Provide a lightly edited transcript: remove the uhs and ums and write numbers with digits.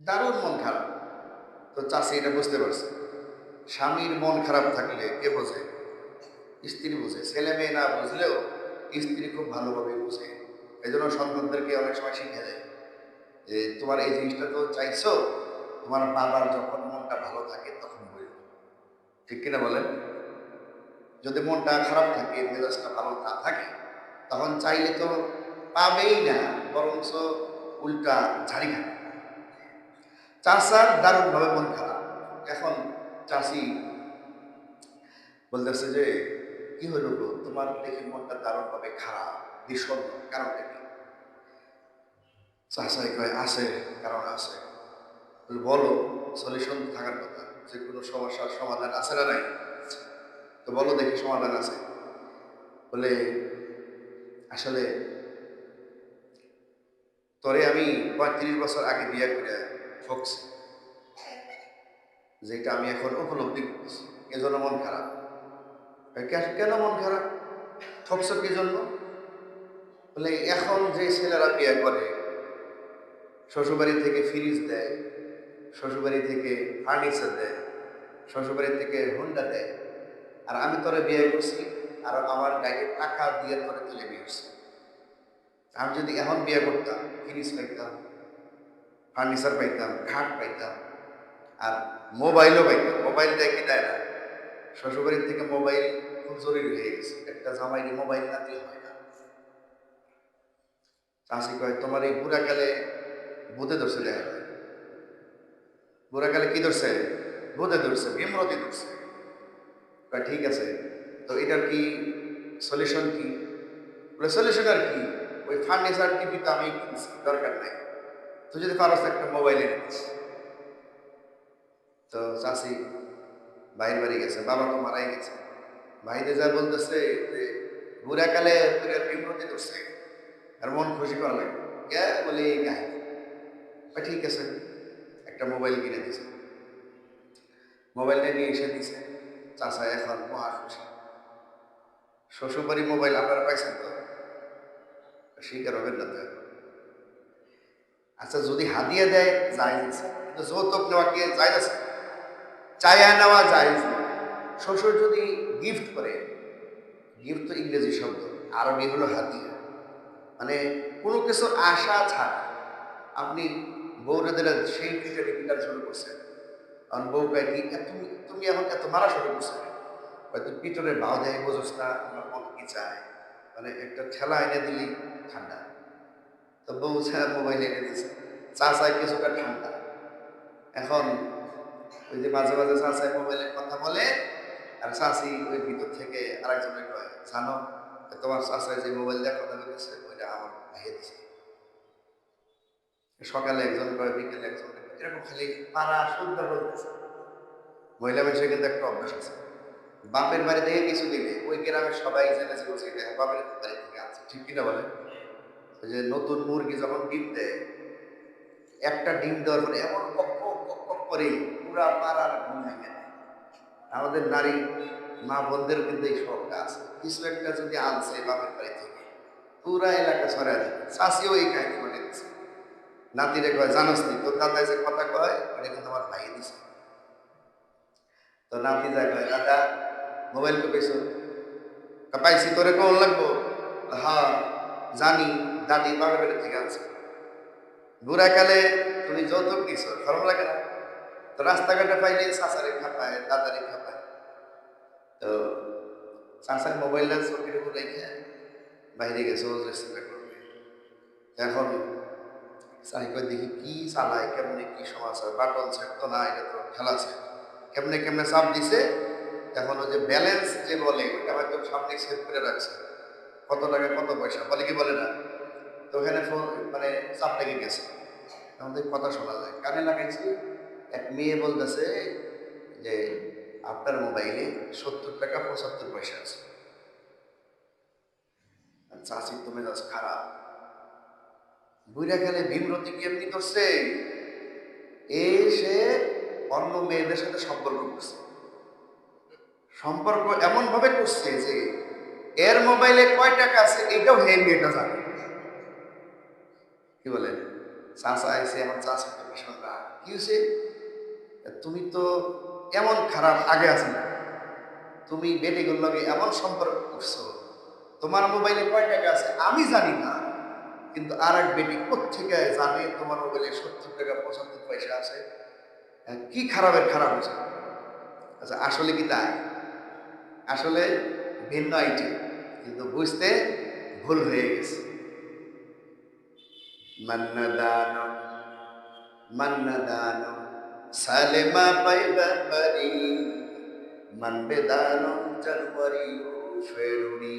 দারুণ মন খারাপ। তো চাষি এটা বুঝতে পারছে। স্বামীর মন খারাপ থাকলে কে বোঝে? স্ত্রী বোঝে। ছেলে মেয়ে না বুঝলেও স্ত্রী খুব ভালোভাবে বুঝে। এই জন্য সন্তানদেরকে অনেক সময় শিখে দেয় যে তোমার এই জিনিসটা তো চাইছো, তোমার বাবার যখন মনটা ভালো থাকে তখন বলবো। ঠিক কিনা বলেন? যদি মনটা খারাপ থাকে, মেজাজটা ভালো না থাকে, তখন চাইলে তো পাবেই না, বরঞ্চ উল্টা ঝাড়ি খাবে। চাষার দারুণভাবে মন খারাপ। এখন চাষি বলতেছে যে কি হইল গো, তোমার দেখি মনটা দারুণভাবে খারাপ, বিষণ্ণ, কারণটা কি? চাষাই কয় আছে, কারণ আছে। বলো, সলিউশন থাকার কথা, যে কোনো সমস্যার সমাধান আছে না নাই? তো বলো দেখি সমাধান আছে। বলে আসলে তোরে আমি ৩৫ বছর আগে বিয়ে করে ঠকছি, যেটা আমি এখন উপলব্ধি করতেছি, এজন্য মন খারাপ। কেন মন খারাপ? ঠকছ কি জন্য? বলে এখন যে ছেলেরা বিয়ে করে, শ্বশুরবাড়ি থেকে ফ্রিজ দেয়, শ্বশুরবাড়ি থেকে ফার্নিচার দেয়, শ্বশুরবাড়ি থেকে হুন্ডা দেয়, আর আমি তোরে বিয়ে করছি আর আমার গায়ে টাকা দিয়ে তোরে তুলে বিয়ে করছি। আমি যদি এখন বিয়ে করতাম, ফ্রিজ পাইতাম, ফার্নিচার পাইতাম, খাট পাইতাম, আর মোবাইলও পাইতাম। মোবাইল দেয় কি দেয় না? শ্বশুরবাড়ির থেকে মোবাইল খুব জরুরি হয়ে গেছে, একটা জামাইকে মোবাইল না দিলে হয় না। চাষি কয় তোমার এই বুড়াকালে ভূতে ধরছে দেখা যায়। বুড়াকালে কি ধরছে? ভূতে ধরছে, বিমরতি ধরছে। কয় ঠিক আছে, তো এটার কি সলিউশন কি? বলে সলিউশন আর কি, ওই ফার্নিচার টিভি তো আমি কিনছি, দরকার নাই, তো যদি পারস একটা মোবাইল এনে দিস। তো চাষি ভাইয়ের বাড়ি গেছে, বাবা তো মারাই গেছে। ভাইদের যা বলতেছে যে বুড়াকালে তোর বিমরতি ধরছে আর মন খুশি করা লাগবে। কে বলে এই কাহিনী। ঠিক আছে, একটা মোবাইল কিনে দিছে, মোবাইলটা নিয়ে এসে দিছে। চাচা এখন মহা খুশি। শ্বশুরবাড়ি মোবাইল আপনারা পাইছেন তো? স্বীকার হবেন না তো? আচ্ছা, যদি হাদিয়া দেয় জায়েজ আছে, কিন্তু যৌতুক নেওয়া কি জায়েজ আছে? চায়া নেওয়া জায়েজ না। শ্বশুর যদি গিফট করে, গিফট তো ইংরেজি শব্দ, আরবি হলো হাদিয়া, মানে কোনো কিছু আশা ছাড়া আপনি বউরে দিলে সেই পিটারি পিটার শুরু করছেন। কারণ বউ কয় কি, তুমি তুমি এখন এত মারা শুরু করছো, হয়তো পিটনের ভাও দেয়, বোঝোস না আমার মন কি চায়, মানে একটা ঠেলা এনে দিলি ঠান্ডা। তো বউ ছাড়া মোবাইল এনে দিছে, চা চায় কিছুটা ঠান্ডা। এখন ওই যে মাঝে মাঝে চাচাই মোবাইলে কথা বলে, আর চাচি ওই ভিতর থেকে আরেকজনের কয়, জানো তোমার চাচাই যে মোবাইল দিয়ে কথা বলেছে ওইটা আমার ভাইয়ে দিছে। সকালে একজন কয়, বিকেলে একজন কয়, এরকম খালি পাড়া সুন্দর বলতেছে। মহিলা মানুষের কিন্তু একটা অভ্যাস আছে, বাপের বাড়ি থেকে কিছু দিলে ওই গ্রামের সবাই জেনে বলছে এটা বাপের বাড়ি থেকে আছে। ঠিক কিনা বলে? ওই যে নতুন মুরগি যখন ডিম দেয়, একটা ডিম দেওয়ার পরে এমন কক কক কক কক করে পুরা পাড়ার ঘুম ভেঙে দেয়। আমাদের নারী মা বোনদের কিন্তু এই শখটা আছে, কিছু একটা যদি আনছে বাপের বাড়ি থেকে পুরা এলাকা ছড়ায় দেবে। চাষিও এই কাহিনী ঘটে দিচ্ছে। নাতিরে কয়, জানোস নি তোর দাদা যে কথা কয় ওটা কিন্তু আমার ভাই দিছে। তো নাতি যা কয়, দাদা মোবাইল তো পেয়েছো? পাইছি, তোরে কোন লাগবো? হ্যাঁ জানি, দাদি বাপের বাড়ি থেকে আনছে। বুড়াকালে তুমি যৌতুক দিছো, শরম লাগে না? তো রাস্তাঘাটে পাইলে চাচারে খাপায়, দাদারে খাপায়। তো চাচার মোবাইলটা চোখের উপর রেখে বাইরে গেছে ওজরে চিন্তা করবে। এখন সাইকেল দেখি কি চালায়, কেমনে কি সমাচার, বাটন ছাড়তো না, এটা তো খেলা আছে, কেমনে কেমনে চাপ দিছে। এখন ওই যে ব্যালেন্স যে বলে ওইটা হয়তো সামনে সেভ করে রাখছে, কত টাকা কত পয়সা বলে কি বলে না। তো ওখানে ফোন মানে চাপ লেগে গেছে, আমাদের কথা শোনা যায়, কানে লাগাইছি। এক মেয়ে বলতেছে যে আপনার মোবাইলে ৭০ টাকা ৭৫ পয়সা আছে। চাষি তো মেজাজ খারাপ, বুড়া গেলে ভীমরতি কি এমনি করছে, সে অন্য মেয়েদের সাথে সম্পর্ক করছে। সম্পর্ক এমন ভাবে করছে যে এর মোবাইলে কয় টাকা আছে এটাও হে মেয়েটা জানে। কি বলেন? চাষা আইসে, আমার চাষা তো ভীষণ রাগ। কি হয়েছে? তুমি তো এমন খারাপ আগে আছো না, তুমি বেটিগুলোর লগে এমন সম্পর্ক করছো, তোমার মোবাইলে কয় টাকা আছে আমি জানি না, কিন্তু আর এক বেটি কোত্থেকে জানে তোমার মোবাইলে 70 টাকা 75 পয়সা আছে। কি খারাপের খারাপ হয়েছে। আচ্ছা আসলে কি তাই? আসলে ভিন্ন আইটেম, কিন্তু বুঝতে ভুল হয়ে গেছে। মান্নাদানম মান্নাদানম সালেমা পাইবা পারি, মানবে দানম জানুয়ারি ফেরুনি।